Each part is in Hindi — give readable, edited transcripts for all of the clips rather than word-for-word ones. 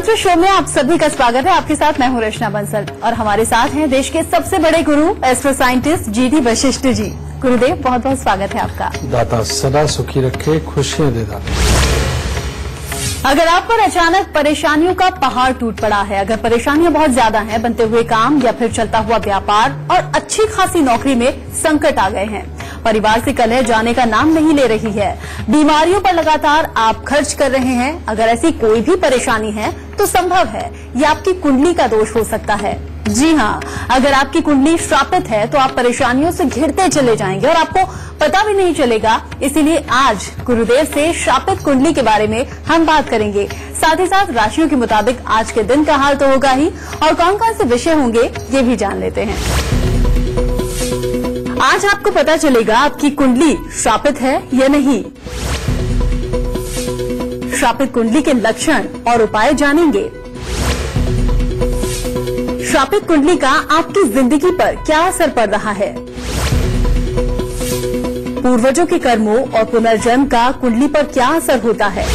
मंत्र शो में आप सभी का स्वागत है। आपके साथ मैं हूं रचना बंसल और हमारे साथ हैं देश के सबसे बड़े गुरु astro scientist GD Vashishtha ji. गुरुदेव, बहुत बहुत स्वागत है आपका। दाता सदा सुखी रखे, खुशियां दे दाता। अगर आप पर अचानक परेशानियों का पहाड़ टूट पड़ा है, अगर परेशानियां बहुत ज्यादा हैं, बनते हुए काम या फिर चलता हुआ व्यापार और अच्छी खासी नौकरी में संकट आ गए हैं, परिवार से कलह जाने का नाम नहीं ले रही है, बीमारियों पर लगातार आप खर्च कर रहे हैं, अगर ऐसी कोई भी परेशानी है तो संभव है ये आपकी कुंडली का दोष हो सकता है। जी हाँ, अगर आपकी कुंडली श्रापित है तो आप परेशानियों से घिरते चले जाएंगे और आपको पता भी नहीं चलेगा। इसीलिए आज गुरुदेव से श्रापित कुंडली के बारे में हम बात करेंगे। साथ ही साथ राशियों के मुताबिक आज के दिन का हाल तो होगा ही, और कौन कौन से विषय होंगे ये भी जान लेते हैं। आज आपको पता चलेगा आपकी कुंडली श्रापित है या नहीं। श्रापित कुंडली के लक्षण और उपाय जानेंगे। श्रापित कुंडली का आपकी जिंदगी पर क्या असर पड़ रहा है। पूर्वजों के कर्मों और पुनर्जन्म का कुंडली पर क्या असर होता है।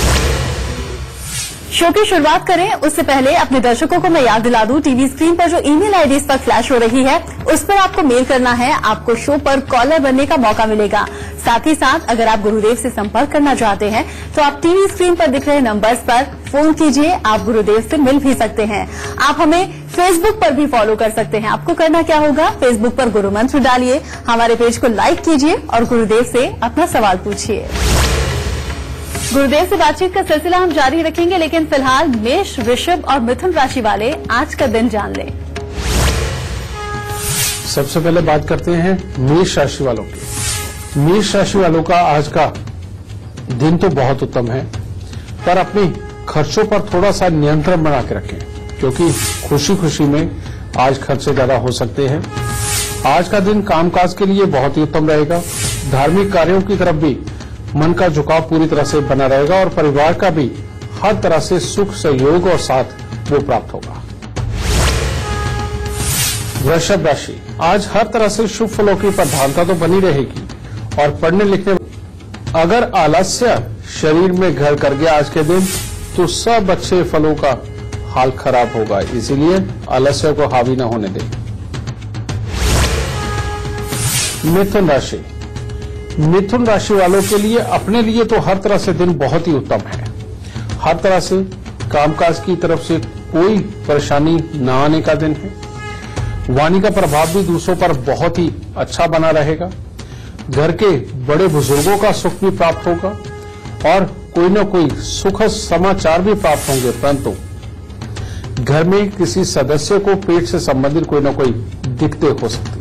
शो की शुरुआत करें उससे पहले अपने दर्शकों को मैं याद दिला दूं, टीवी स्क्रीन पर जो ईमेल आईडी इस पर फ्लैश हो रही है उस पर आपको मेल करना है। आपको शो पर कॉलर बनने का मौका मिलेगा। साथ ही साथ अगर आप गुरुदेव से संपर्क करना चाहते हैं तो आप टीवी स्क्रीन पर दिख रहे नंबर्स पर फोन कीजिए। आप गुरुदेव से मिल भी सकते हैं। आप हमें फेसबुक पर भी फॉलो कर सकते हैं। आपको करना क्या होगा, फेसबुक पर गुरु मंत्र डालिए, हमारे पेज को लाइक कीजिए और गुरुदेव से अपना सवाल पूछिए। गुरुदेव से बातचीत का सिलसिला हम जारी रखेंगे, लेकिन फिलहाल मेष, वृषभ और मिथुन राशि वाले आज का दिन जान लें। सबसे पहले बात करते हैं मेष राशि वालों की। मेष राशि वालों का आज का दिन तो बहुत उत्तम है, पर अपने खर्चों पर थोड़ा सा नियंत्रण बना के रखें, क्योंकि खुशी खुशी में आज खर्चे ज्यादा हो सकते हैं। आज का दिन कामकाज के लिए बहुत ही उत्तम रहेगा। धार्मिक कार्यों की तरफ भी मन का झुकाव पूरी तरह से बना रहेगा और परिवार का भी हर तरह से सुख, सहयोग और साथ वो प्राप्त होगा। वृषभ राशि, आज हर तरह से शुभ फलों की प्रधानता तो बनी रहेगी और पढ़ने लिखने, अगर आलस्य शरीर में घर कर गया आज के दिन तो सब अच्छे फलों का हाल खराब होगा, इसीलिए आलस्य को हावी न होने दें। मिथुन राशि, मिथुन राशि वालों के लिए अपने लिए तो हर तरह से दिन बहुत ही उत्तम है। हर तरह से कामकाज की तरफ से कोई परेशानी न आने का दिन है। वाणी का प्रभाव भी दूसरों पर बहुत ही अच्छा बना रहेगा। घर के बड़े बुजुर्गों का सुख भी प्राप्त होगा और कोई न कोई सुखद समाचार भी प्राप्त होंगे, परंतु घर में किसी सदस्य को पेट से संबंधित कोई न कोई दिक्कतें हो सकती है।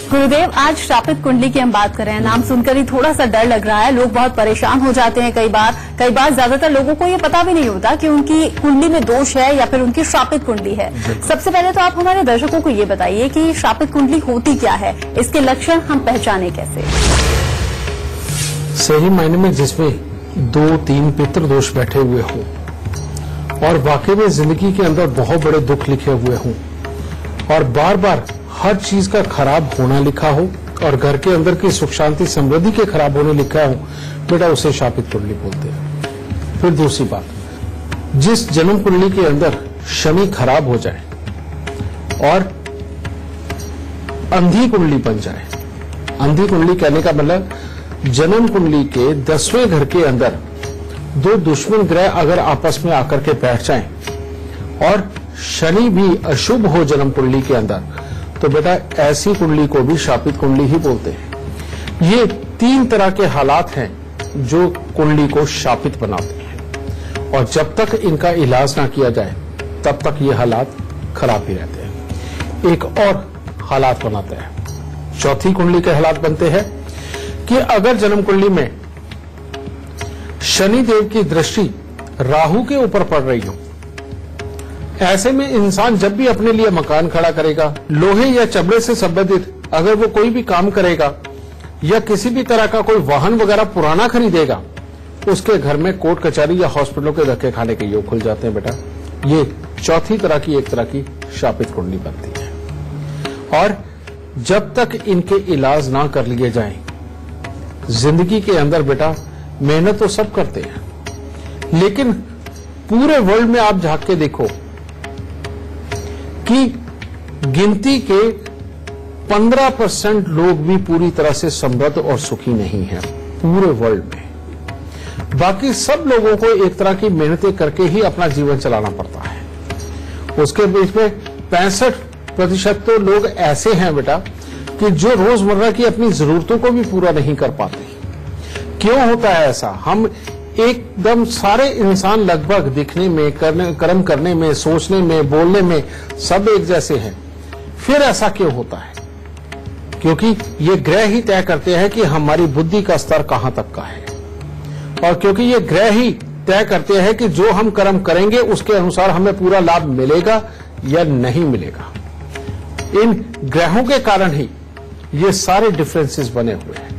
गुरुदेव, आज श्रापित कुंडली की हम बात कर रहे हैं। नाम सुनकर ही थोड़ा सा डर लग रहा है। लोग बहुत परेशान हो जाते हैं कई बार ज्यादातर लोगों को ये पता भी नहीं होता कि उनकी कुंडली में दोष है या फिर उनकी श्रापित कुंडली है। सबसे पहले तो आप हमारे दर्शकों को ये बताइए कि श्रापित कुंडली होती क्या है, इसके लक्षण हम पहचाने कैसे। सही मायने में जिसमें 2-3 पितृ दोष बैठे हुए हों और वाकई में जिंदगी के अंदर बहुत बड़े दुख लिखे हुए हों और बार बार हर चीज का खराब होना लिखा हो और घर के अंदर की सुख शांति समृद्धि के खराब होने लिखा हो, बेटा उसे श्रापित कुंडली बोलते हैं। फिर दूसरी बात, जिस जन्म कुंडली के अंदर शनि खराब हो जाए और अंधी कुंडली बन जाए। अंधी कुंडली कहने का मतलब जन्म कुंडली के 10वें घर के अंदर 2 दुश्मन ग्रह अगर आपस में आकर के बैठ जाएं और शनि भी अशुभ हो जन्म कुंडली के अंदर, तो बेटा ऐसी कुंडली को भी श्रापित कुंडली ही बोलते हैं। ये 3 तरह के हालात हैं जो कुंडली को श्रापित बनाते हैं और जब तक इनका इलाज ना किया जाए तब तक ये हालात खराब ही रहते हैं। एक और हालात बनाते हैं, चौथी कुंडली के हालात बनते हैं कि अगर जन्म कुंडली में शनि देव की दृष्टि राहु के ऊपर पड़ रही हो, ऐसे में इंसान जब भी अपने लिए मकान खड़ा करेगा, लोहे या चमड़े से संबंधित अगर वो कोई भी काम करेगा या किसी भी तरह का कोई वाहन वगैरह पुराना खरीदेगा, उसके घर में कोर्ट कचहरी या हॉस्पिटलों के धक्के खाने के योग खुल जाते हैं। बेटा ये चौथी तरह की एक तरह की श्रापित कुंडली बनती है और जब तक इनके इलाज ना कर लिए जाएं, जिंदगी के अंदर बेटा मेहनत तो सब करते हैं, लेकिन पूरे वर्ल्ड में आप झांक के देखो कि गिनती के 15% लोग भी पूरी तरह से समृद्ध और सुखी नहीं हैं पूरे वर्ल्ड में। बाकी सब लोगों को एक तरह की मेहनतें करके ही अपना जीवन चलाना पड़ता है। उसके बीच में 65% तो लोग ऐसे हैं बेटा कि जो रोजमर्रा की अपनी जरूरतों को भी पूरा नहीं कर पाते। क्यों होता है ऐसा? हम एकदम सारे इंसान लगभग दिखने में, कर्म करने में, सोचने में, बोलने में सब एक जैसे हैं। फिर ऐसा क्यों होता है? क्योंकि ये ग्रह ही तय करते हैं कि हमारी बुद्धि का स्तर कहां तक का है, और क्योंकि ये ग्रह ही तय करते हैं कि जो हम कर्म करेंगे उसके अनुसार हमें पूरा लाभ मिलेगा या नहीं मिलेगा। इन ग्रहों के कारण ही ये सारे डिफरेंसेस बने हुए हैं।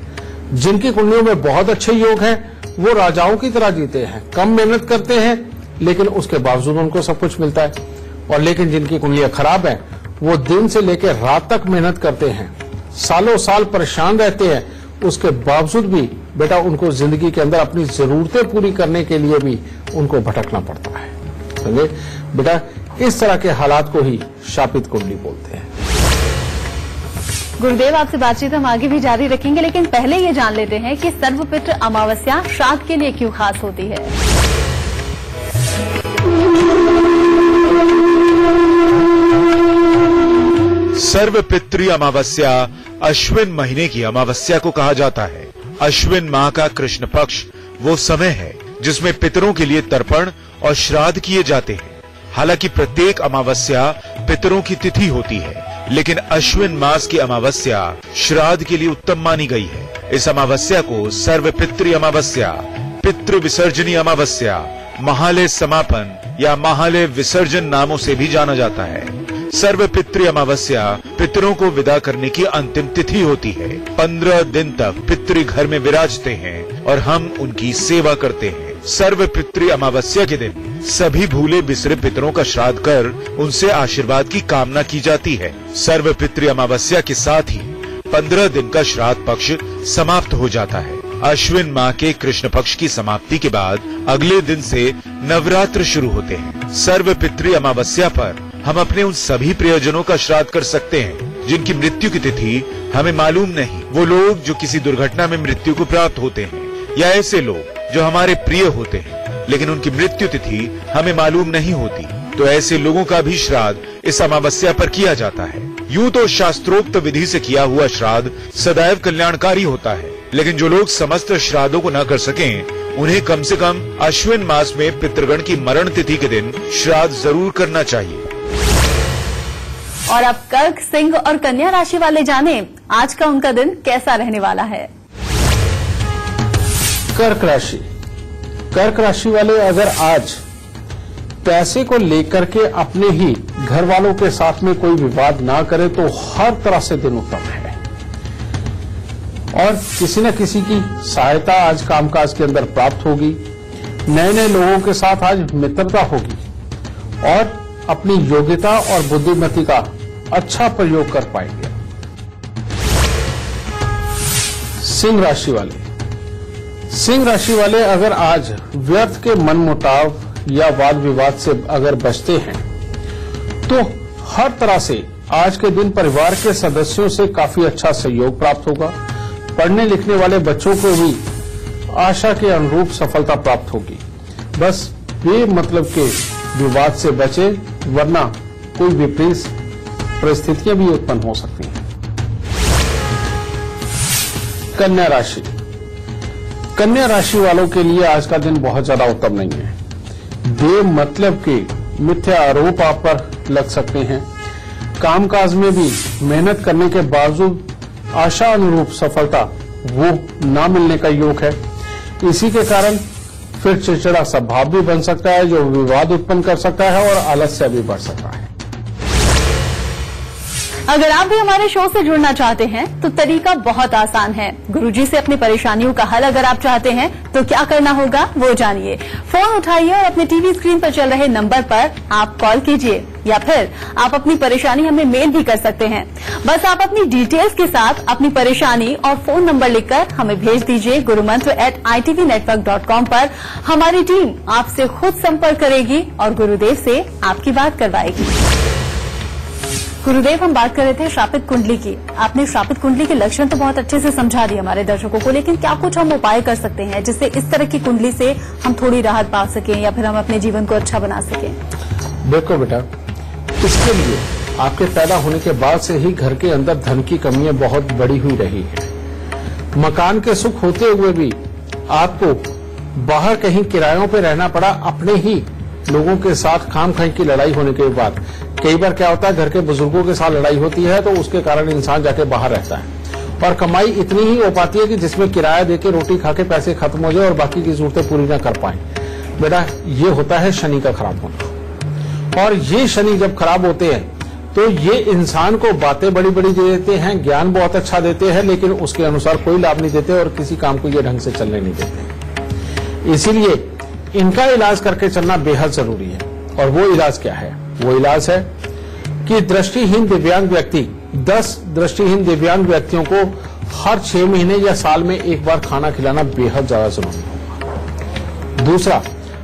जिनकी कुंडलियों में बहुत अच्छे योग हैं वो राजाओं की तरह जीते हैं, कम मेहनत करते हैं, लेकिन उसके बावजूद उनको सब कुछ मिलता है। और लेकिन जिनकी कुंडलियां खराब हैं वो दिन से लेकर रात तक मेहनत करते हैं, सालों साल परेशान रहते हैं, उसके बावजूद भी बेटा उनको जिंदगी के अंदर अपनी जरूरतें पूरी करने के लिए भी उनको भटकना पड़ता है। समझे बेटा, इस तरह के हालात को ही शापित कुंडली बोलते हैं। गुरुदेव, आपसे बातचीत हम आगे भी जारी रखेंगे, लेकिन पहले ये जान लेते हैं कि सर्वपितृ अमावस्या श्राद्ध के लिए क्यों खास होती है। सर्वपितृ अमावस्या अश्विन महीने की अमावस्या को कहा जाता है। अश्विन माह का कृष्ण पक्ष वो समय है जिसमें पितरों के लिए तर्पण और श्राद्ध किए जाते हैं। हालांकि प्रत्येक अमावस्या पितरों की तिथि होती है, लेकिन अश्विन मास की अमावस्या श्राद्ध के लिए उत्तम मानी गई है। इस अमावस्या को सर्वपितृ अमावस्या, पितृ विसर्जनी अमावस्या, महालय समापन या महालय विसर्जन नामों से भी जाना जाता है। सर्वपितृ अमावस्या पितरों को विदा करने की अंतिम तिथि होती है। 15 दिन तक पितृ घर में विराजते हैं और हम उनकी सेवा करते हैं। सर्वपितृ अमावस्या के दिन सभी भूले बिसरे पितरों का श्राद्ध कर उनसे आशीर्वाद की कामना की जाती है। सर्वपितृ अमावस्या के साथ ही 15 दिन का श्राद्ध पक्ष समाप्त हो जाता है। अश्विन माह के कृष्ण पक्ष की समाप्ति के बाद अगले दिन से नवरात्र शुरू होते हैं। सर्वपितृ अमावस्या पर हम अपने उन सभी प्रियजनों का श्राद्ध कर सकते हैं जिनकी मृत्यु की तिथि हमें मालूम नहीं। वो लोग जो किसी दुर्घटना में मृत्यु को प्राप्त होते हैं, या ऐसे लोग जो हमारे प्रिय होते हैं लेकिन उनकी मृत्यु तिथि हमें मालूम नहीं होती, तो ऐसे लोगों का भी श्राद्ध इस अमावस्या पर किया जाता है। यूं तो शास्त्रोक्त विधि से किया हुआ श्राद्ध सदैव कल्याणकारी होता है, लेकिन जो लोग समस्त श्राद्धों को न कर सकें उन्हें कम से कम अश्विन मास में पितृगण की मरण तिथि के दिन श्राद्ध जरूर करना चाहिए। और अब कर्क, सिंह और कन्या राशि वाले जाने आज का उनका दिन कैसा रहने वाला है। कर्क राशि। कर्क राशि वाले अगर आज पैसे को लेकर के अपने ही घर वालों के साथ में कोई विवाद ना करें तो हर तरह से दिन उत्तम है। और किसी न किसी की सहायता आज कामकाज के अंदर प्राप्त होगी। नए नए लोगों के साथ आज मित्रता होगी और अपनी योग्यता और बुद्धिमती का अच्छा प्रयोग कर पाएंगे। सिंह राशि वाले। सिंह राशि वाले अगर आज व्यर्थ के मनमुटाव या वाद विवाद से अगर बचते हैं तो हर तरह से आज के दिन परिवार के सदस्यों से काफी अच्छा सहयोग प्राप्त होगा। पढ़ने लिखने वाले बच्चों को भी आशा के अनुरूप सफलता प्राप्त होगी। बस बेमतलब के विवाद से बचे, वरना कोई विपरीत परिस्थितियां भी उत्पन्न हो सकती हैं। कन्या राशि। कन्या राशि वालों के लिए आज का दिन बहुत ज्यादा उत्तम नहीं है। बेमतलब के मिथ्या आरोप आप पर लग सकते हैं। कामकाज में भी मेहनत करने के बावजूद आशा अनुरूप सफलता वो ना मिलने का योग है। इसी के कारण फिर चिड़चिड़ा स्वभाव भी बन सकता है जो विवाद उत्पन्न कर सकता है और आलस्य भी बढ़ सकता है। अगर आप भी हमारे शो से जुड़ना चाहते हैं तो तरीका बहुत आसान है। गुरुजी से अपनी परेशानियों का हल अगर आप चाहते हैं तो क्या करना होगा वो जानिए। फोन उठाइए और अपने टीवी स्क्रीन पर चल रहे नंबर पर आप कॉल कीजिए या फिर आप अपनी परेशानी हमें मेल भी कर सकते हैं। बस आप अपनी डिटेल्स के साथ अपनी परेशानी और फोन नंबर लिखकर हमें भेज दीजिए gurumantra@itvnetwork.com पर। हमारी टीम आपसे खुद संपर्क करेगी और गुरुदेव से आपकी बात करवाएगी। गुरुदेव, हम बात कर रहे थे श्रापित कुंडली की। आपने श्रापित कुंडली के लक्षण तो बहुत अच्छे से समझा दिए हमारे दर्शकों को, लेकिन क्या कुछ हम उपाय कर सकते हैं जिससे इस तरह की कुंडली से हम थोड़ी राहत पा सकें या फिर हम अपने जीवन को अच्छा बना सकें? देखो बेटा, इसके लिए आपके पैदा होने के बाद से ही घर के अंदर धन की कमियां बहुत बड़ी हुई रही है। मकान के सुख होते हुए भी आपको बाहर कहीं किरायों पे रहना पड़ा, अपने ही लोगों के साथ खाम खाई की लड़ाई होने के बाद। कई बार क्या होता है, घर के बुजुर्गों के साथ लड़ाई होती है तो उसके कारण इंसान जाके बाहर रहता है और कमाई इतनी ही हो पाती है कि जिसमें किराया देके रोटी खा के पैसे खत्म हो जाए और बाकी की जरूरतें पूरी ना कर पाए। बेटा, ये होता है शनि का खराब होना। और ये शनि जब खराब होते हैं तो ये इंसान को बातें बड़ी बड़ी दे देते हैं, ज्ञान बहुत अच्छा देते हैं, लेकिन उसके अनुसार कोई लाभ नहीं देते और किसी काम को ये ढंग से चलने नहीं देते। इसीलिए इनका इलाज करके चलना बेहद जरूरी है। और वो इलाज क्या है? वो इलाज है कि दृष्टिहीन दिव्यांग व्यक्ति 10 दृष्टिहीन दिव्यांग व्यक्तियों को हर 6 महीने या साल में एक बार खाना खिलाना बेहद ज्यादा जरूरी होगा। दूसरा,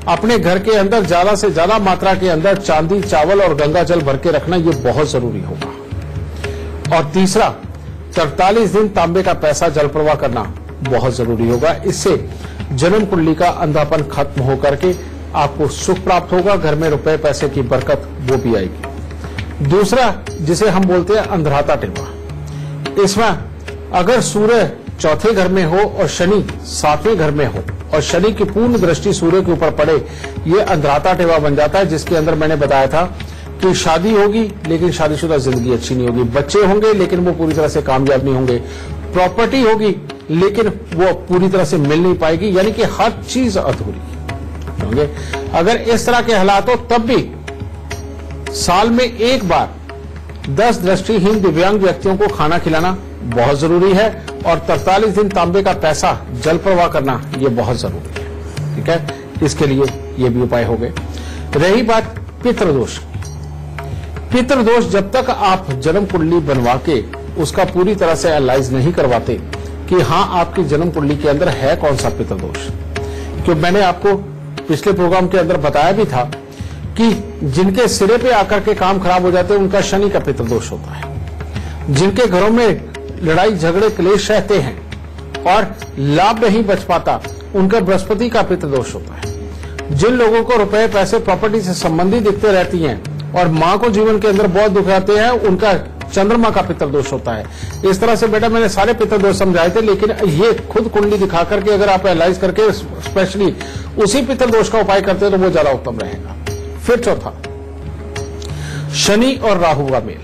अपने घर के अंदर ज्यादा से ज्यादा मात्रा के अंदर चांदी, चावल और गंगा जल भर के रखना ये बहुत जरूरी होगा। और तीसरा, 43 दिन तांबे का पैसा जल प्रवाह करना बहुत जरूरी होगा। इससे जन्म कुंडली का अंधापन खत्म होकर के आपको सुख प्राप्त होगा, घर में रुपए पैसे की बरकत वो भी आएगी। दूसरा, जिसे हम बोलते हैं अंधराता टेवा, इसमें अगर सूर्य चौथे घर में हो और शनि 7वें घर में हो और शनि की पूर्ण दृष्टि सूर्य के ऊपर पड़े, ये अंधराता टेवा बन जाता है, जिसके अंदर मैंने बताया था कि शादी होगी लेकिन शादीशुदा जिंदगी अच्छी नहीं होगी, बच्चे होंगे लेकिन वो पूरी तरह से कामयाब नहीं होंगे, प्रॉपर्टी होगी लेकिन वो पूरी तरह से मिल नहीं पाएगी, यानी कि हर चीज अधूरी होंगे। अगर इस तरह के हालात हो तब भी साल में एक बार 10 दृष्टिहीन दिव्यांग व्यक्तियों को खाना खिलाना बहुत जरूरी है और 43 दिन तांबे का पैसा जल प्रवाह करना ये बहुत जरूरी है। ठीक है, इसके लिए ये भी उपाय हो गए। रही बात पितृदोष, पितृदोष जब तक आप जन्म कुंडली बनवा के उसका पूरी तरह से एनालाइज नहीं करवाते कि हाँ आपकी जन्म कुंडली के अंदर है कौन सा पितृदोष, क्योंकि मैंने आपको पिछले प्रोग्राम के अंदर बताया भी था कि जिनके सिरे पे आकर के काम खराब हो जाते हैं उनका शनि का पितृदोष होता है। जिनके घरों में लड़ाई झगड़े क्लेश रहते हैं और लाभ नहीं बच पाता उनका बृहस्पति का पितृदोष होता है। जिन लोगों को रुपए पैसे प्रॉपर्टी से संबंधित दिखते रहती हैं और मां को जीवन के अंदर बहुत दुख आते हैं उनका चंद्रमा का पितृदोष होता है। इस तरह से बेटा मैंने सारे पितृदोष समझाए थे, लेकिन ये खुद कुंडली दिखा करके अगर आप एनालाइज करके स्पेशली उसी पितृदोष का उपाय करते हैं तो वो ज्यादा उत्तम रहेगा। फिर चौथा, शनि और राहु का मेल।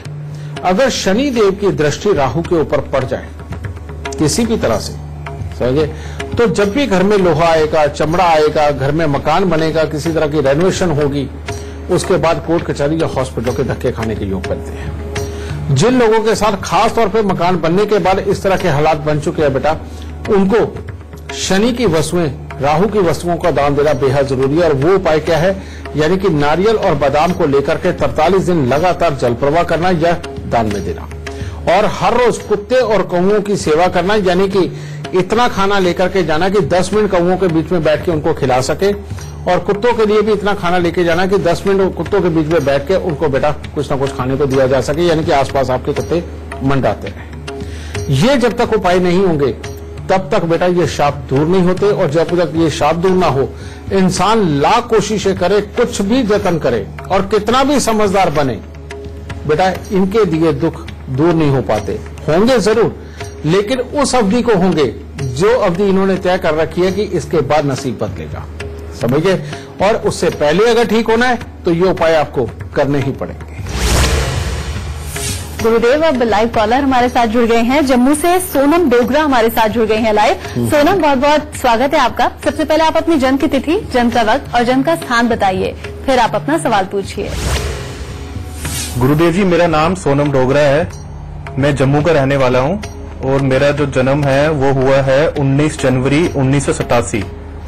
अगर शनि देव की दृष्टि राहु के ऊपर पड़ जाए किसी भी तरह से, समझे, तो जब भी घर में लोहा आएगा, चमड़ा आएगा, घर में मकान बनेगा, किसी तरह की रेनोवेशन होगी, उसके बाद कोर्ट कचहरी या हॉस्पिटल के धक्के खाने के योग बनते हैं। जिन लोगों के साथ खास तौर पे मकान बनने के बाद इस तरह के हालात बन चुके हैं बेटा, उनको शनि की वस्तुएं, राहु की वस्तुओं का दान देना बेहद जरूरी है। और वो उपाय क्या है, यानी कि नारियल और बादाम को लेकर के 43 दिन लगातार जल प्रवाह करना या दान में देना, और हर रोज कुत्ते और कौओं की सेवा करना, यानी कि इतना खाना लेकर के जाना कि 10 मिनट कौओं के बीच में बैठ के उनको खिला सके, और कुत्तों के लिए भी इतना खाना लेके जाना कि 10 मिनट कुत्तों के बीच में बैठ के उनको बेटा कुछ ना कुछ खाने को दिया जा सके, यानी कि आसपास आपके कुत्ते मंडराते रहे। ये जब तक उपाय नहीं होंगे तब तक बेटा ये शाप दूर नहीं होते, और जब तक ये शाप दूर ना हो इंसान लाख कोशिशें करे, कुछ भी जतन करे और कितना भी समझदार बने, बेटा इनके दिए दुख दूर नहीं हो पाते। होंगे जरूर, लेकिन उस अवधि को होंगे जो अवधि इन्होंने तय कर रखी है कि इसके बाद नसीब बदलेगा, समझिए। और उससे पहले अगर ठीक होना है तो ये उपाय आपको करने ही पड़ेंगे। गुरुदेव, अब लाइव कॉलर हमारे साथ जुड़ गए हैं। जम्मू से सोनम डोगरा हमारे साथ जुड़ गए हैं लाइव। सोनम, बहुत बहुत स्वागत है आपका। सबसे पहले आप अपनी जन्म की तिथि, जन्म का वक्त और जन्म का स्थान बताइए, फिर आप अपना सवाल पूछिए। गुरुदेव जी, मेरा नाम सोनम डोगरा है मैं जम्मू का रहने वाला हूं और मेरा जो जन्म है वो हुआ है 19 जनवरी 1987,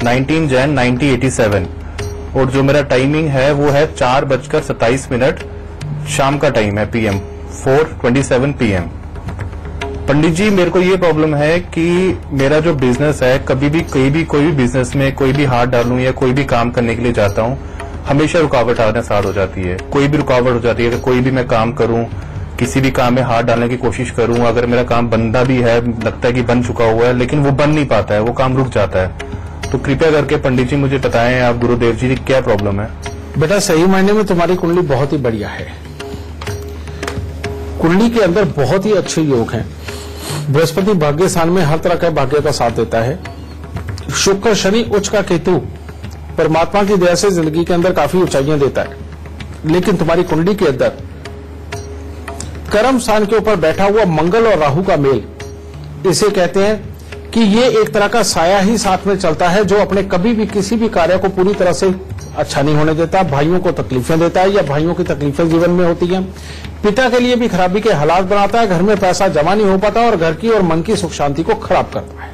19 जैन 1987। और जो मेरा टाइमिंग है वो है 4:27 शाम का टाइम है, PM 4:27 PM। पंडित जी, मेरे को ये प्रॉब्लम है कि मेरा जो बिजनेस है, कभी भी कोई भी बिजनेस में कोई भी हाथ डालूं या कोई भी काम करने के लिए जाता हूं, हमेशा रुकावट आना स्टार्ट हो जाती है। कोई भी रुकावट हो जाती है। अगर कोई भी मैं काम करूं, किसी भी काम में हाथ डालने की कोशिश करूं, अगर मेरा काम बनता भी है, लगता है कि बन चुका हुआ है, लेकिन वो बन नहीं पाता है, वो काम रुक जाता है। तो कृपया करके पंडित जी मुझे बताएं, आप गुरुदेव जी, क्या प्रॉब्लम है? बेटा, सही मायने में तुम्हारी कुंडली बहुत ही बढ़िया है। कुंडली के अंदर बहुत ही अच्छे योग हैं। बृहस्पति भाग्य स्थान में हर तरह का भाग्य का साथ देता है। शुक्र, शनि, उच्च का केतु परमात्मा की दया से जिंदगी के अंदर काफी ऊंचाइयां देता है। लेकिन तुम्हारी कुंडली के अंदर कर्म स्थान के ऊपर बैठा हुआ मंगल और राहु का मेल, इसे कहते हैं कि ये एक तरह का साया ही साथ में चलता है, जो अपने कभी भी किसी भी कार्य को पूरी तरह से अच्छा नहीं होने देता, भाइयों को तकलीफें देता है या भाइयों की तकलीफें जीवन में होती हैं। पिता के लिए भी खराबी के हालात बनाता है, घर में पैसा जमा नहीं हो पाता और घर की और मन की सुख शांति को खराब करता है।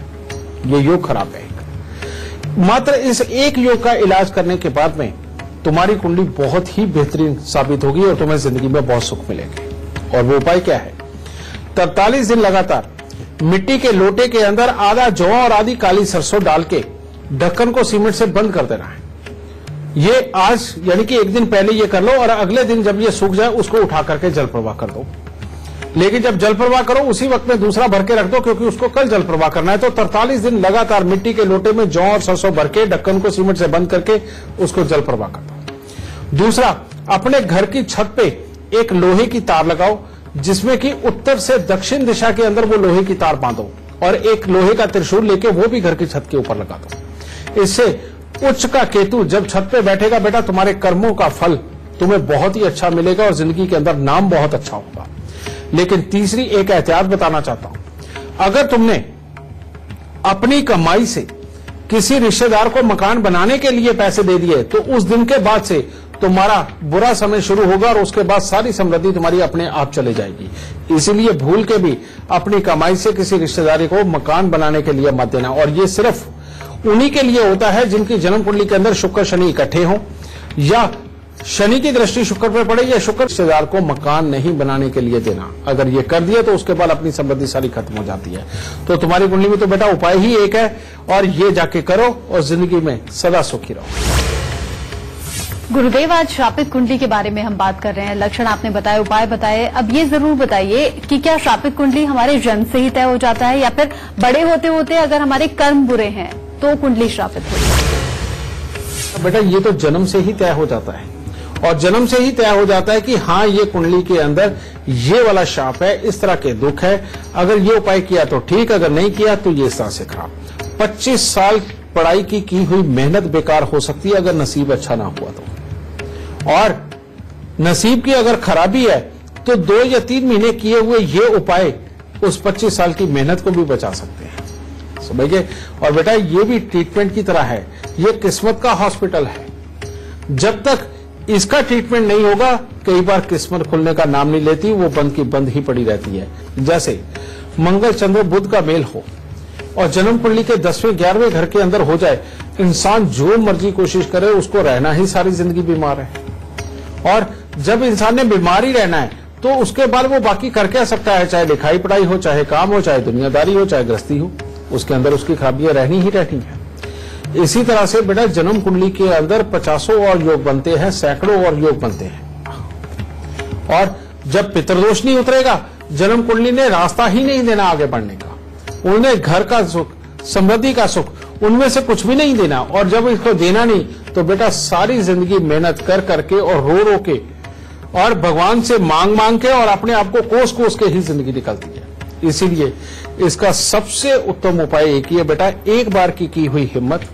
ये योग खराब है। मात्र इस एक योग का इलाज करने के बाद में तुम्हारी कुंडली बहुत ही बेहतरीन साबित होगी और तुम्हें जिंदगी में बहुत सुख मिलेगी। और वो उपाय क्या है? 43 दिन लगातार मिट्टी के लोटे के अंदर आधा जौ और आधी काली सरसों डाल के ढक्कन को सीमेंट से बंद कर देना है। ये आज यानी कि एक दिन पहले ये कर लो और अगले दिन जब ये सूख जाए उसको उठा करके जल प्रवाह कर दो। लेकिन जब जल प्रवाह करो उसी वक्त में दूसरा भर के रख दो, क्योंकि उसको कल जल प्रवाह करना है। तो 43 दिन लगातार मिट्टी के लोटे में जौ और सरसों भर के ढक्कन को सीमेंट से बंद करके उसको जल प्रवाह कर दो। दूसरा, अपने घर की छत पे एक लोहे की तार लगाओ, जिसमें कि उत्तर से दक्षिण दिशा के अंदर वो लोहे की तार बांधो और एक लोहे का त्रिशूल लेके वो भी घर की छत के ऊपर लगा दो। इससे उच्च का केतु जब छत पे बैठेगा, बेटा तुम्हारे कर्मों का फल तुम्हें बहुत ही अच्छा मिलेगा और जिंदगी के अंदर नाम बहुत अच्छा होगा। लेकिन तीसरी एक एहतियात बताना चाहता हूं। अगर तुमने अपनी कमाई से किसी रिश्तेदार को मकान बनाने के लिए पैसे दे दिए, तो उस दिन के बाद से तुम्हारा बुरा समय शुरू होगा और उसके बाद सारी समृद्धि तुम्हारी अपने आप चले जाएगी। इसीलिए भूल के भी अपनी कमाई से किसी रिश्तेदारी को मकान बनाने के लिए मत देना। और ये सिर्फ उन्हीं के लिए होता है जिनकी जन्म कुंडली के अंदर शुक्र शनि इकट्ठे हों, या शनि की दृष्टि शुक्र पर पड़े, या शुक्र रिश्तेदार को मकान नहीं बनाने के लिए देना। अगर ये कर दिया तो उसके बाद अपनी समृद्धि सारी खत्म हो जाती है। तो तुम्हारी कुंडली में तो बेटा उपाय ही एक है, और ये जाके करो और जिंदगी में सदा सुखी रहो। गुरुदेव, आज श्रापित कुंडली के बारे में हम बात कर रहे हैं। लक्षण आपने बताए, उपाय बताए। अब ये जरूर बताइए कि क्या श्रापित कुंडली हमारे जन्म से ही तय हो जाता है, या फिर बड़े होते होते अगर हमारे कर्म बुरे हैं तो कुंडली श्रापित होती है? बेटा, ये तो जन्म से ही तय हो जाता है, और जन्म से ही तय हो जाता है कि हाँ, ये कुंडली के अंदर ये वाला शाप है, इस तरह के दुख है। अगर ये उपाय किया तो ठीक, अगर नहीं किया तो ये इस तरह से खराब। 25 साल पढ़ाई की हुई मेहनत बेकार हो सकती है अगर नसीब अच्छा ना हुआ तो। और नसीब की अगर खराबी है तो 2 या 3 महीने किए हुए ये उपाय उस 25 साल की मेहनत को भी बचा सकते हैं, समझिए। और बेटा, ये भी ट्रीटमेंट की तरह है, ये किस्मत का हॉस्पिटल है। जब तक इसका ट्रीटमेंट नहीं होगा, कई बार किस्मत खुलने का नाम नहीं लेती, वो बंद की बंद ही पड़ी रहती है। जैसे मंगल चंद्र बुध का मेल हो और जन्म कुंडली के 10वें 11वें घर के अंदर हो जाए, इंसान जो मर्जी कोशिश करे, उसको रहना ही सारी जिंदगी बीमार है। और जब इंसान ने बीमार ही रहना है तो उसके बाद वो बाकी कर क्या सकता है? चाहे लिखाई पढ़ाई हो, चाहे काम हो, चाहे दुनियादारी हो, चाहे गृहस्थी हो, उसके अंदर उसकी खराबियां रहनी ही रहनी है। इसी तरह से बेटा, जन्म कुंडली के अंदर 50 और योग बनते हैं, सैकड़ों और योग बनते हैं। और जब पितृदोष नहीं उतरेगा, जन्म कुंडली ने रास्ता ही नहीं देना आगे बढ़ने का। उन्हें घर का सुख, समृद्धि का सुख, उनमें से कुछ भी नहीं देना। और जब इसको देना नहीं तो बेटा सारी जिंदगी मेहनत कर करके और रो रो के और भगवान से मांग मांग के और अपने आप को कोस कोस के ही जिंदगी निकलती है। इसीलिए इसका सबसे उत्तम उपाय एक ही है बेटा, एक बार की हुई हिम्मत,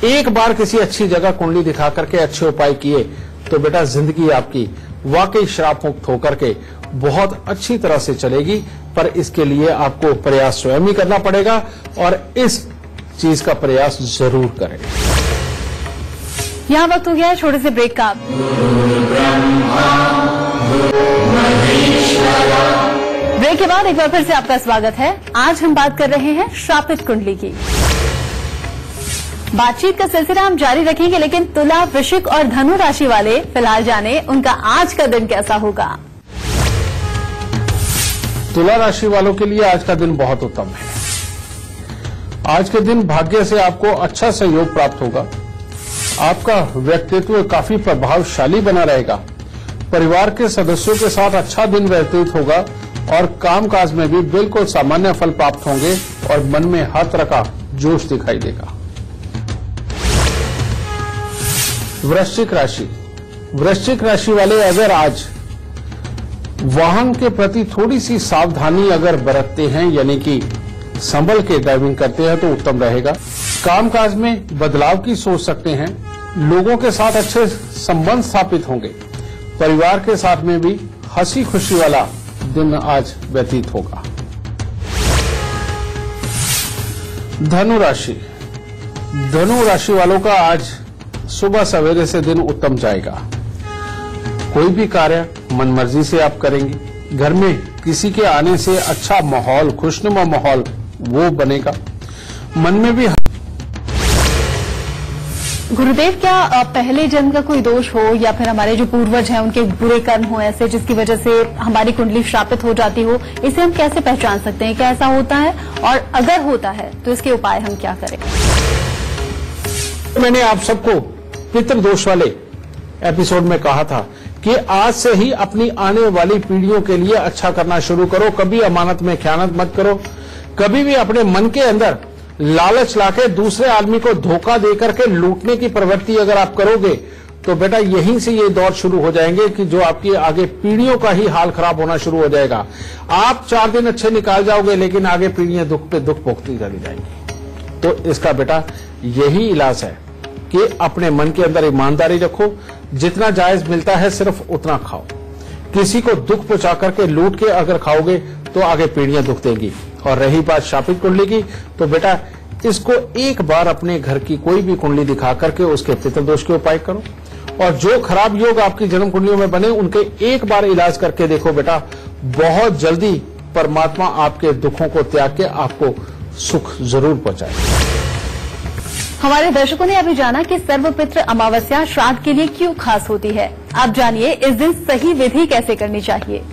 एक बार किसी अच्छी जगह कुंडली दिखा करके अच्छे उपाय किए तो बेटा जिंदगी आपकी वाकई श्राप मुक्त होकर के बहुत अच्छी तरह से चलेगी। पर इसके लिए आपको प्रयास स्वयं ही करना पड़ेगा और इस चीज का प्रयास जरूर करें। यहाँ वक्त हो गया है छोटे से ब्रेक का। ब्रेक के बाद एक बार फिर से आपका स्वागत है। आज हम बात कर रहे हैं श्रापित कुंडली की। बातचीत का सिलसिला हम जारी रखेंगे, लेकिन तुला, वृश्चिक और धनु राशि वाले फिलहाल जाने उनका आज का दिन कैसा होगा। तुला राशि वालों के लिए आज का दिन बहुत उत्तम है। आज के दिन भाग्य से आपको अच्छा सहयोग प्राप्त होगा। आपका व्यक्तित्व काफी प्रभावशाली बना रहेगा। परिवार के सदस्यों के साथ अच्छा दिन व्यतीत होगा और कामकाज में भी बिल्कुल सामान्य फल प्राप्त होंगे और मन में हर तरह का जोश दिखाई देगा। वृश्चिक राशि वाले अगर आज वाहन के प्रति थोड़ी सी सावधानी अगर बरतते हैं, यानी कि संभल के ड्राइविंग करते हैं, तो उत्तम रहेगा। कामकाज में बदलाव की सोच सकते हैं। लोगों के साथ अच्छे संबंध स्थापित होंगे। परिवार के साथ में भी हंसी खुशी वाला दिन आज व्यतीत होगा। धनु राशि वालों का आज सुबह सवेरे से दिन उत्तम जाएगा। कोई भी कार्य मनमर्जी से आप करेंगे। घर में किसी के आने से अच्छा माहौल, खुशनुमा माहौल वो बनेगा। मन में भी गुरुदेव, क्या पहले जन्म का कोई दोष हो या फिर हमारे जो पूर्वज हैं उनके बुरे कर्म हो ऐसे, जिसकी वजह से हमारी कुंडली श्रापित हो जाती हो, इसे हम कैसे पहचान सकते हैं? क्या ऐसा होता है, और अगर होता है तो इसके उपाय हम क्या करें? मैंने आप सबको पितृदोष वाले एपिसोड में कहा था कि आज से ही अपनी आने वाली पीढ़ियों के लिए अच्छा करना शुरू करो। कभी अमानत में खयानत मत करो। कभी भी अपने मन के अंदर लालच लाके दूसरे आदमी को धोखा देकर के लूटने की प्रवृत्ति अगर आप करोगे तो बेटा यहीं से ये दौर शुरू हो जाएंगे कि जो आपकी आगे पीढ़ियों का ही हाल खराब होना शुरू हो जाएगा। आप 4 दिन अच्छे निकाल जाओगे, लेकिन आगे पीढ़ियां दुख पे दुख भोगती चली जाएंगी। तो इसका बेटा यही इलाज है कि अपने मन के अंदर ईमानदारी रखो। जितना जायज मिलता है सिर्फ उतना खाओ। किसी को दुख पहुंचा करके लूट के अगर खाओगे तो आगे पीढ़ियां दुख देंगी। और रही बात श्रापित कुंडली की, तो बेटा इसको एक बार अपने घर की कोई भी कुंडली दिखा करके उसके पितृदोष के उपाय करो, और जो खराब योग आपकी जन्म कुंडलियों में बने उनके एक बार इलाज करके देखो। बेटा बहुत जल्दी परमात्मा आपके दुखों को त्याग के आपको सुख जरूर पहुंचाए। हमारे दर्शकों ने अभी जाना कि सर्वपितृ अमावस्या श्राद्ध के लिए क्यों खास होती है। आप जानिए इस दिन सही विधि कैसे करनी चाहिए।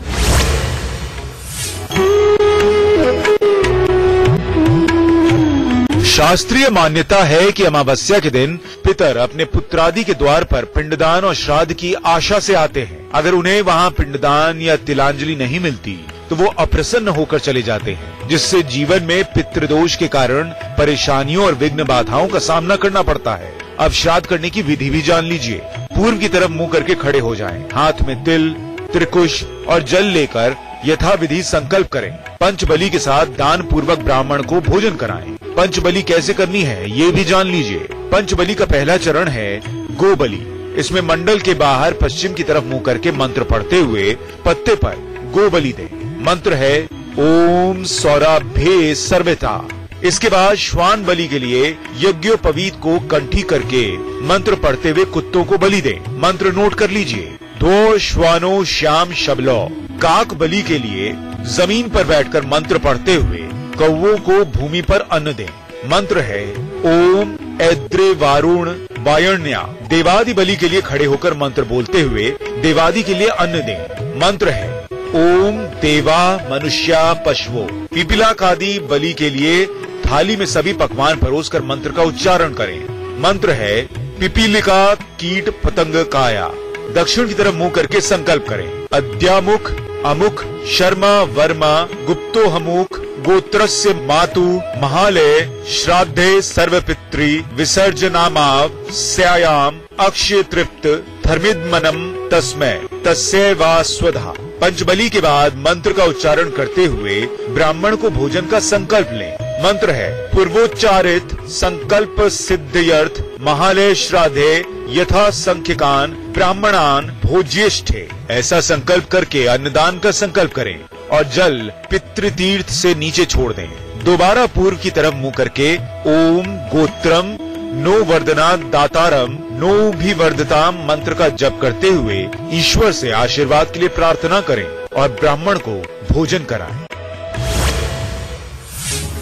शास्त्रीय मान्यता है कि अमावस्या के दिन पितर अपने पुत्रादि के द्वार पर पिंडदान और श्राद्ध की आशा से आते हैं। अगर उन्हें वहां पिंडदान या तिलांजलि नहीं मिलती तो वो अप्रसन्न होकर चले जाते हैं, जिससे जीवन में पितृदोष के कारण परेशानियों और विघ्न बाधाओं का सामना करना पड़ता है। अब श्राद्ध करने की विधि भी जान लीजिए। पूर्व की तरफ मुंह करके खड़े हो जाएं। हाथ में तिल, त्रिकुश और जल लेकर यथाविधि संकल्प करें। पंचबली के साथ दान पूर्वक ब्राह्मण को भोजन कराएं। पंचबली कैसे करनी है ये भी जान लीजिए। पंचबली का पहला चरण है गोबली। इसमें मंडल के बाहर पश्चिम की तरफ मुंह करके मंत्र पढ़ते हुए पत्ते पर गोबली दें। मंत्र है ओम सौराभ्ये सर्वथा। इसके बाद श्वान बलि के लिए यज्ञोपवीत को कंठी करके मंत्र पढ़ते हुए कुत्तों को बलि दें। मंत्र नोट कर लीजिए। दो श्वानो श्याम शबलो। काक बलि के लिए जमीन पर बैठकर मंत्र पढ़ते हुए कौवों को भूमि पर अन्न दें। मंत्र है ओम ऐद्रे वारुण वायण्या। देवादि बलि के लिए खड़े होकर मंत्र बोलते हुए देवादि के लिए अन्न दें। मंत्र है ओम देवा मनुष्या पशवो। पिपीलाकादि बलि के लिए थाली में सभी पकवान परोसकर मंत्र का उच्चारण करें। मंत्र है पिपीलिका कीट पतंग काया। दक्षिण की तरफ मुंह करके संकल्प करें। अद्यामुख अमुख शर्मा वर्मा गुप्तो हमुख गोत्रस्य मातु महालय श्राद्धे सर्वपित्री विसर्जनामाव स्यायाम अक्षय तृप्त धर्मिद्मनम तस्मै तस्यैवा स्वधा। पंचबली के बाद मंत्र का उच्चारण करते हुए ब्राह्मण को भोजन का संकल्प लें। मंत्र है पूर्वोच्चारित संकल्प सिद्ध्यर्थ महालय श्राद्धे यथा संख्यकान ब्राह्मणान भोज्येष्ठे। ऐसा संकल्प करके अन्नदान का संकल्प करें और जल पितृतीर्थ से नीचे छोड़ दें। दोबारा पूर्व की तरफ मुंह करके ओम गोत्रम नो वर्धना दातारम नो भी वर्धताम मंत्र का जप करते हुए ईश्वर से आशीर्वाद के लिए प्रार्थना करें और ब्राह्मण को भोजन कराएं।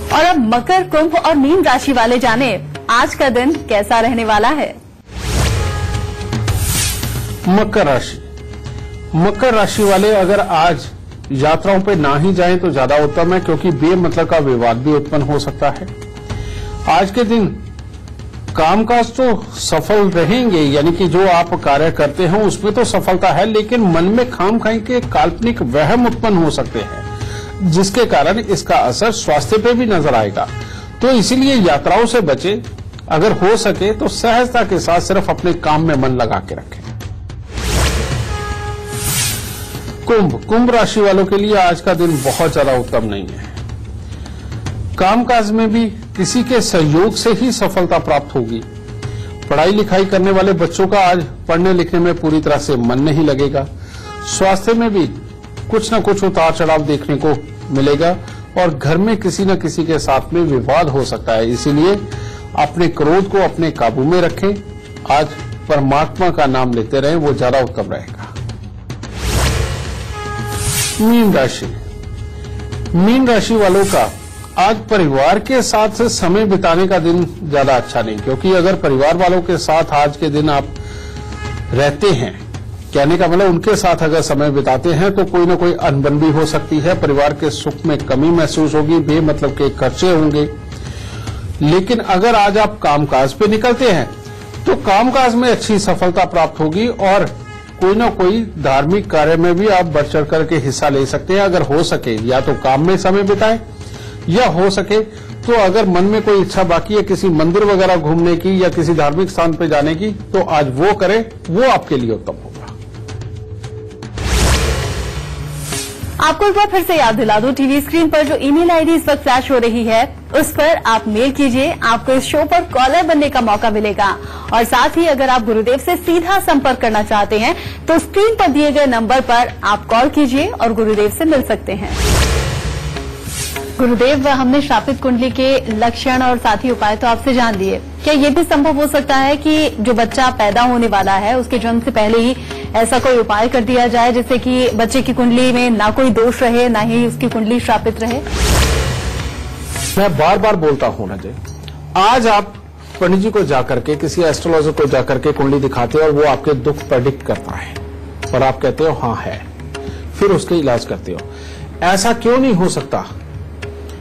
और अब मकर, कुंभ और मीन राशि वाले जाने आज का दिन कैसा रहने वाला है। मकर राशि, मकर राशि वाले अगर आज यात्राओं पे ना ही जाएं तो ज्यादा उत्तम है, क्योंकि बेमतलब का विवाद भी उत्पन्न हो सकता है। आज के दिन कामकाज तो सफल रहेंगे, यानी कि जो आप कार्य करते हैं उसमें तो सफलता है, लेकिन मन में खामखाई के काल्पनिक वहम उत्पन्न हो सकते हैं, जिसके कारण इसका असर स्वास्थ्य पे भी नजर आएगा। तो इसीलिए यात्राओं से बचे, अगर हो सके तो सहजता के साथ सिर्फ अपने काम में मन लगा के रखें। कुंभ राशि वालों के लिए आज का दिन बहुत ज्यादा उत्तम नहीं है। कामकाज में भी किसी के सहयोग से ही सफलता प्राप्त होगी। पढ़ाई लिखाई करने वाले बच्चों का आज पढ़ने लिखने में पूरी तरह से मन नहीं लगेगा। स्वास्थ्य में भी कुछ न कुछ उतार चढ़ाव देखने को मिलेगा और घर में किसी न किसी के साथ में विवाद हो सकता है। इसीलिए अपने क्रोध को अपने काबू में रखें। आज परमात्मा का नाम लेते रहें, वो ज्यादा उत्तम रहेगा। मीन राशि वालों का आज परिवार के साथ समय बिताने का दिन ज्यादा अच्छा नहीं, क्योंकि अगर परिवार वालों के साथ आज के दिन आप रहते हैं, कहने का मतलब उनके साथ अगर समय बिताते हैं तो कोई न कोई अनबन भी हो सकती है। परिवार के सुख में कमी महसूस होगी, बेमतलब के खर्चे होंगे। लेकिन अगर आज आप कामकाज पे निकलते हैं तो कामकाज में अच्छी सफलता प्राप्त होगी और कोई ना कोई धार्मिक कार्य में भी आप बढ़ चढ़ करके हिस्सा ले सकते हैं। अगर हो सके या तो काम में समय बिताएं, या हो सके तो अगर मन में कोई इच्छा बाकी है किसी मंदिर वगैरह घूमने की या किसी धार्मिक स्थान पर जाने की, तो आज वो करें, वो आपके लिए उत्तम होगा। आपको एक बार फिर से याद दिला दूं, टीवी स्क्रीन पर जो ईमेल आईडी इस वक्त फ्लैश हो रही है उस पर आप मेल कीजिए, आपको इस शो पर कॉलर बनने का मौका मिलेगा। और साथ ही अगर आप गुरुदेव से सीधा संपर्क करना चाहते हैं तो स्क्रीन पर दिए गए नंबर पर आप कॉल कीजिए और गुरुदेव से मिल सकते हैं। गुरुदेव, हमने श्रापित कुंडली के लक्षण और साथ ही उपाय तो आपसे जान लिए। क्या ये भी संभव हो सकता है कि जो बच्चा पैदा होने वाला है उसके जन्म से पहले ही ऐसा कोई उपाय कर दिया जाए जिससे कि बच्चे की कुंडली में ना कोई दोष रहे, ना ही उसकी कुंडली श्रापित रहे? मैं बार बार बोलता हूं ना जी, आज आप पंडित जी को जाकर के, किसी एस्ट्रोलॉजर को जाकर के कुंडली दिखाते हो और वो आपके दुख प्रेडिक्ट करता है और आप कहते हो हाँ है, फिर उसके इलाज करते हो। ऐसा क्यों नहीं हो सकता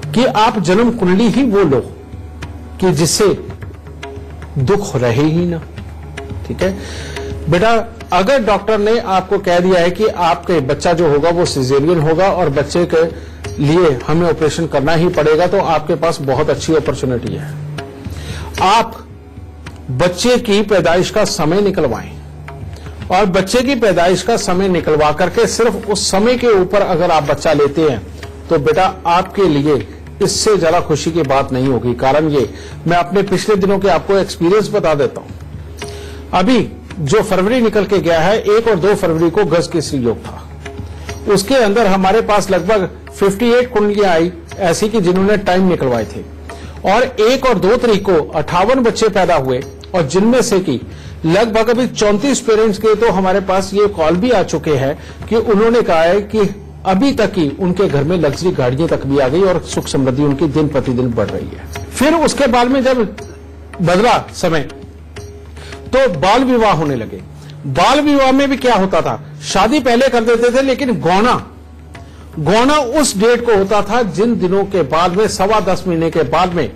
कि आप जन्म कुंडली ही वो लो कि जिससे दुख रहे ही ना। ठीक है बेटा, अगर डॉक्टर ने आपको कह दिया है कि आपके बच्चा जो होगा वो सिजेरियन होगा और बच्चे के लिए हमें ऑपरेशन करना ही पड़ेगा, तो आपके पास बहुत अच्छी अपॉर्चुनिटी है। आप बच्चे की पैदाइश का समय निकलवाएं और बच्चे की पैदाइश का समय निकलवा करके सिर्फ उस समय के ऊपर अगर आप बच्चा लेते हैं तो बेटा आपके लिए इससे ज्यादा खुशी की बात नहीं होगी। कारण ये, मैं अपने पिछले दिनों के आपको एक्सपीरियंस बता देता हूं। अभी जो फरवरी निकल के गया है, 1 और 2 फरवरी को गज केसरी योग था, उसके अंदर हमारे पास लगभग 58 कुंडलियां आई ऐसी कि जिन्होंने टाइम निकलवाए थे और 1 और 2 तारीख को 58 बच्चे पैदा हुए और जिनमें से कि लगभग अभी 34 पेरेंट्स के तो हमारे पास ये कॉल भी आ चुके हैं कि उन्होंने कहा है कि अभी तक ही उनके घर में लग्जरी गाड़ियां तक भी आ गई और सुख समृद्धि उनकी दिन प्रतिदिन बढ़ रही है। फिर उसके बाद में जब बदला समय तो बाल विवाह होने लगे। बाल विवाह में भी क्या होता था, शादी पहले कर देते थे लेकिन गौना उस डेट को होता था जिन दिनों के बाद में 10.25 महीने के बाद में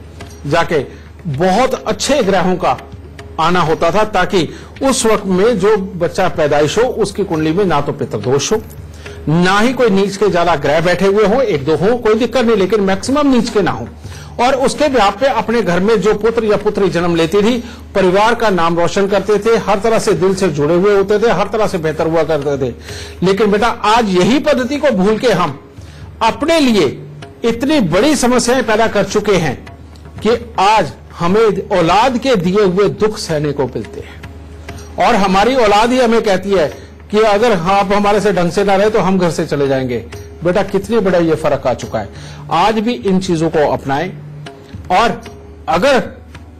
जाके बहुत अच्छे ग्रहों का आना होता था, ताकि उस वक्त में जो बच्चा पैदाइश हो उसकी कुंडली में ना तो पितृदोष हो, ना ही कोई नीच के ज्यादा ग्रह बैठे हुए हो, 1-2 हो कोई दिक्कत नहीं, लेकिन मैक्सिमम नीच के ना हो। और उसके ब्याह पे अपने घर में जो पुत्र या पुत्री जन्म लेती थी, परिवार का नाम रोशन करते थे, हर तरह से दिल से जुड़े हुए होते थे, हर तरह से बेहतर हुआ करते थे। लेकिन बेटा आज यही पद्धति को भूल के हम अपने लिए इतनी बड़ी समस्याएं पैदा कर चुके हैं कि आज हमें औलाद के दिए हुए दुख सहने को मिलते हैं और हमारी औलाद ही हमें कहती है कि अगर आप हमारे से ढंग से ना रहे तो हम घर से चले जाएंगे। बेटा कितने बड़ा ये फर्क आ चुका है। आज भी इन चीजों को अपनाएं और अगर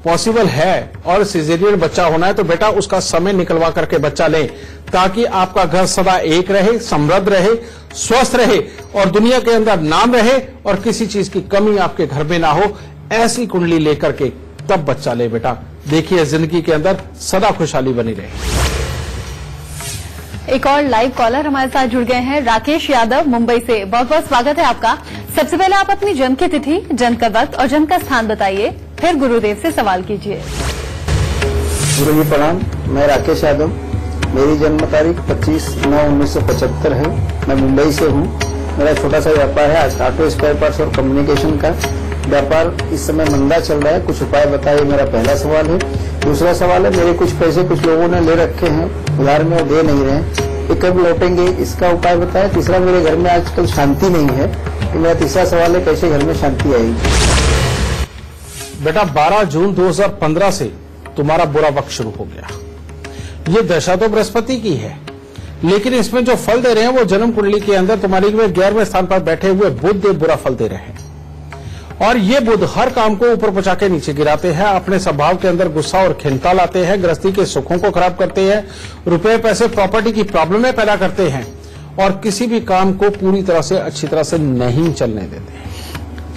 पॉसिबल है और सिजेरियन बच्चा होना है तो बेटा उसका समय निकलवा करके बच्चा लें, ताकि आपका घर सदा एक रहे, समृद्ध रहे, स्वस्थ रहे और दुनिया के अंदर नाम रहे और किसी चीज की कमी आपके घर में ना हो। ऐसी कुंडली लेकर के तब बच्चा ले बेटा, देखिए जिंदगी के अंदर सदा खुशहाली बनी रहे। एक और लाइव कॉलर हमारे साथ जुड़ गए हैं, राकेश यादव मुंबई से। बहुत बहुत स्वागत है आपका। सबसे पहले आप अपनी जन्म की तिथि, जन्म का वक्त और जन्म का स्थान बताइए, फिर गुरुदेव से सवाल कीजिए। गुरु जी प्रणाम, मैं राकेश यादव। मेरी जन्म तारीख 25/9/1975 है। मैं मुंबई से हूँ। मेरा छोटा सा व्यापार है ऑटो स्पेयर पार्ट्स और कम्युनिकेशन का। व्यापार इस समय मंदा चल रहा है, कुछ उपाय बताइए, मेरा पहला सवाल है। दूसरा सवाल है, मेरे कुछ पैसे कुछ लोगों ने ले रखे हैं उधार में, वो दे नहीं रहे, ये कब लौटेंगे, इसका उपाय बताएं। तीसरा, मेरे घर में आजकल शांति नहीं है। मेरा तीसरा सवाल है, कैसे घर में शांति आएगी। बेटा 12 जून 2015 से तुम्हारा बुरा वक्त शुरू हो गया। ये दशा तो बृहस्पति की है, लेकिन इसमें जो फल दे रहे हैं वो जन्म कुंडली के अंदर तुम्हारी 11वें स्थान पर बैठे हुए बुध बुरा फल दे रहे हैं। और ये बुध हर काम को ऊपर पहुंचा के नीचे गिराते हैं, अपने स्वभाव के अंदर गुस्सा और खिन्नता लाते हैं, गृहस्थी के सुखों को खराब करते हैं, रुपए पैसे प्रॉपर्टी की प्रॉब्लमें पैदा करते हैं और किसी भी काम को पूरी तरह से अच्छी तरह से नहीं चलने देते हैं।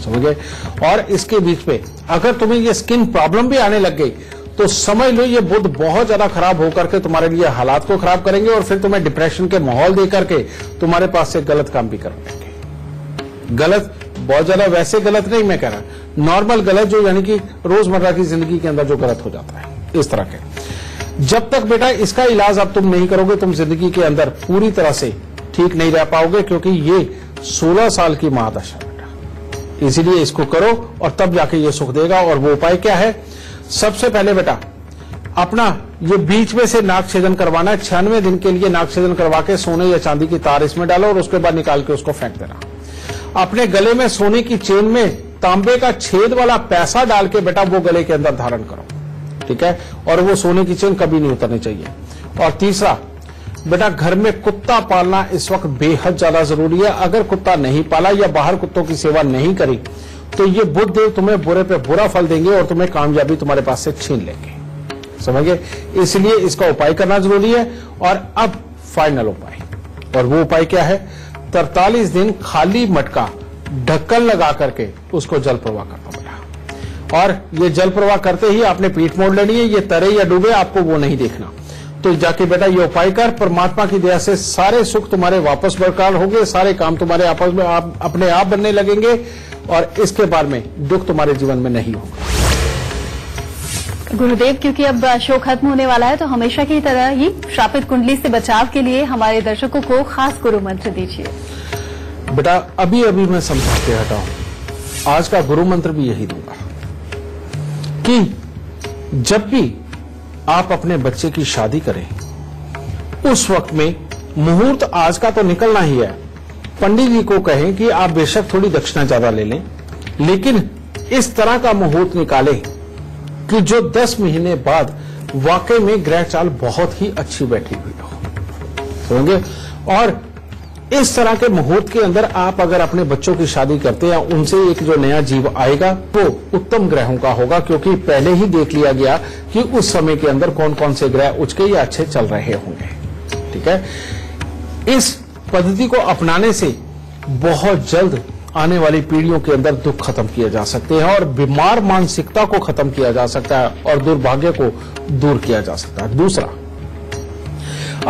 समझे? और इसके बीच में अगर तुम्हें ये स्किन प्रॉब्लम भी आने लग गई तो समझ लो ये बुध बहुत ज्यादा खराब होकर के तुम्हारे लिए हालात को खराब करेंगे और फिर तुम्हें डिप्रेशन के माहौल दे करके तुम्हारे पास से गलत काम भी करवाएंगे। गलत बहुत ज्यादा वैसे गलत नहीं मैं कह रहा, नॉर्मल गलत जो यानी कि रोजमर्रा की जिंदगी के अंदर जो गलत हो जाता है इस तरह के। जब तक बेटा इसका इलाज अब तुम नहीं करोगे तुम जिंदगी के अंदर पूरी तरह से ठीक नहीं रह पाओगे, क्योंकि ये 16 साल की महादशा बेटा, इसीलिए इसको करो और तब जाके ये सुख देगा। और वो उपाय क्या है? सबसे पहले बेटा अपना ये बीच में से नाक छेदन करवाना है। 96 दिन के लिए नाक छेदन करवा के सोने या चांदी की तार इसमें डालो और उसके बाद निकाल के उसको फेंक देना। अपने गले में सोने की चेन में तांबे का छेद वाला पैसा डाल के बेटा वो गले के अंदर धारण करो, ठीक है? और वो सोने की चेन कभी नहीं उतरनी चाहिए। और तीसरा बेटा घर में कुत्ता पालना इस वक्त बेहद ज्यादा जरूरी है। अगर कुत्ता नहीं पाला या बाहर कुत्तों की सेवा नहीं करी तो ये बुध देव तुम्हें बुरे पे बुरा फल देंगे और तुम्हें कामयाबी तुम्हारे पास से छीन लेंगे। समझ गए? इसलिए इसका उपाय करना जरूरी है। और अब फाइनल उपाय, और वो उपाय क्या है? 43 दिन खाली मटका ढक्कन लगा करके उसको जल प्रवाह करना बेटा। और ये जल प्रवाह करते ही आपने पीठ मोड़ लेनी है, ये तरे या डूबे आपको वो नहीं देखना। तो जाके बेटा ये उपाय कर, परमात्मा की दया से सारे सुख तुम्हारे वापस बरकरार होंगे, सारे काम तुम्हारे आपस में अपने आप बनने लगेंगे और इसके बाद में दुख तुम्हारे जीवन में नहीं होगा। गुरुदेव, क्योंकि अब शो खत्म होने वाला है तो हमेशा की तरह ही श्रापित कुंडली से बचाव के लिए हमारे दर्शकों को खास गुरु मंत्र दीजिए। बेटा अभी अभी मैं समझा के हटा हूं, आज का गुरु मंत्र भी यही दूंगा कि जब भी आप अपने बच्चे की शादी करें उस वक्त में मुहूर्त आज का तो निकलना ही है। पंडित जी को कहें कि आप बेशक थोड़ी दक्षिणा ज्यादा ले लें, लेकिन इस तरह का मुहूर्त निकालें कि जो 10 महीने बाद वाकई में ग्रह चाल बहुत ही अच्छी बैठी हुई हो। समझे? और इस तरह के मुहूर्त के अंदर आप अगर अपने बच्चों की शादी करते हैं, उनसे एक जो नया जीव आएगा वो उत्तम ग्रहों का होगा, क्योंकि पहले ही देख लिया गया कि उस समय के अंदर कौन कौन से ग्रह उचके या अच्छे चल रहे होंगे। ठीक है? इस पद्धति को अपनाने से बहुत जल्द आने वाली पीढ़ियों के अंदर दुख खत्म किए जा सकते हैं और बीमार मानसिकता को खत्म किया जा सकता है और दुर्भाग्य को दूर किया जा सकता है। दूसरा,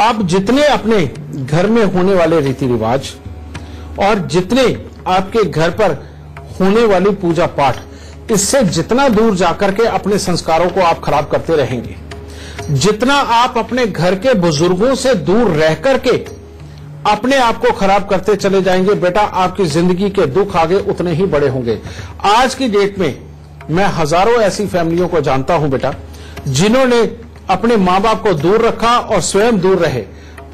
आप जितने अपने घर में होने वाले रीति रिवाज और जितने आपके घर पर होने वाली पूजा पाठ, इससे जितना दूर जाकर के अपने संस्कारों को आप खराब करते रहेंगे, जितना आप अपने घर के बुजुर्गों से दूर रह करके अपने आप को खराब करते चले जाएंगे, बेटा आपकी जिंदगी के दुख आगे उतने ही बड़े होंगे। आज की डेट में मैं हजारों ऐसी फैमिलियों को जानता हूं बेटा, जिन्होंने अपने मां बाप को दूर रखा और स्वयं दूर रहे।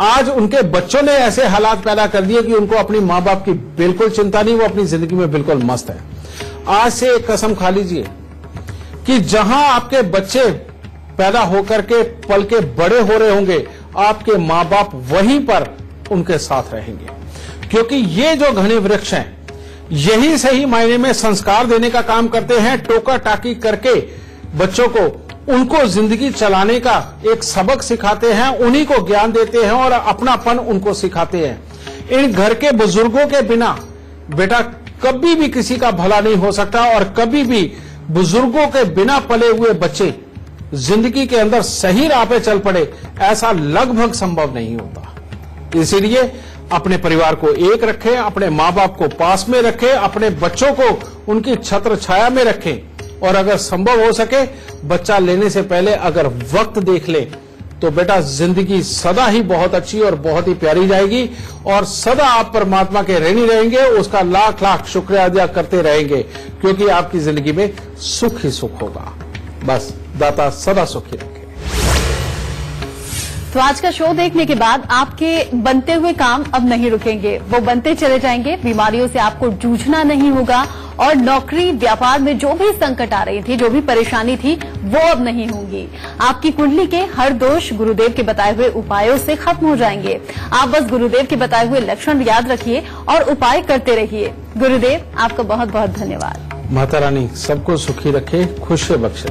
आज उनके बच्चों ने ऐसे हालात पैदा कर दिए कि उनको अपनी मां बाप की बिल्कुल चिंता नहीं, वो अपनी जिंदगी में बिल्कुल मस्त है। आज से एक कसम खा लीजिए कि जहां आपके बच्चे पैदा होकर के पल के बड़े हो रहे होंगे, आपके मां बाप वहीं पर उनके साथ रहेंगे, क्योंकि ये जो घने वृक्ष हैं यही सही मायने में संस्कार देने का काम करते हैं। टोका टाकी करके बच्चों को उनको जिंदगी चलाने का एक सबक सिखाते हैं, उन्हीं को ज्ञान देते हैं और अपनापन उनको सिखाते हैं। इन घर के बुजुर्गों के बिना बेटा कभी भी किसी का भला नहीं हो सकता और कभी भी बुजुर्गों के बिना पले हुए बच्चे जिंदगी के अंदर सही राह पे चल पड़े, ऐसा लगभग संभव नहीं होता। इसीलिए अपने परिवार को एक रखें, अपने माँ बाप को पास में रखें, अपने बच्चों को उनकी छत्र छाया में रखें और अगर संभव हो सके बच्चा लेने से पहले अगर वक्त देख ले तो बेटा जिंदगी सदा ही बहुत अच्छी और बहुत ही प्यारी जाएगी और सदा आप परमात्मा के ऋणी रहेंगे, उसका लाख लाख शुक्रिया अदा करते रहेंगे क्योंकि आपकी जिंदगी में सुख ही सुख होगा। बस दाता सदा सुखी रखे। तो आज का शो देखने के बाद आपके बनते हुए काम अब नहीं रुकेंगे, वो बनते चले जाएंगे। बीमारियों से आपको जूझना नहीं होगा और नौकरी व्यापार में जो भी संकट आ रही थी, जो भी परेशानी थी, वो अब नहीं होंगी। आपकी कुंडली के हर दोष गुरुदेव के बताए हुए उपायों से खत्म हो जाएंगे। आप बस गुरुदेव के बताए हुए लक्षण याद रखिए और उपाय करते रहिए। गुरुदेव आपका बहुत बहुत धन्यवाद। माता रानी सबको सुखी रखे, खुश बख्शे।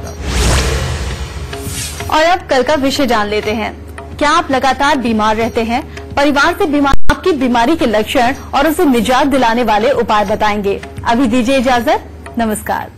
और अब कल का विषय जान लेते हैं। क्या आप लगातार बीमार रहते हैं? परिवार से बीमार आपकी बीमारी के लक्षण और उसे निजात दिलाने वाले उपाय बताएंगे। अभी दीजिए इजाजत, नमस्कार।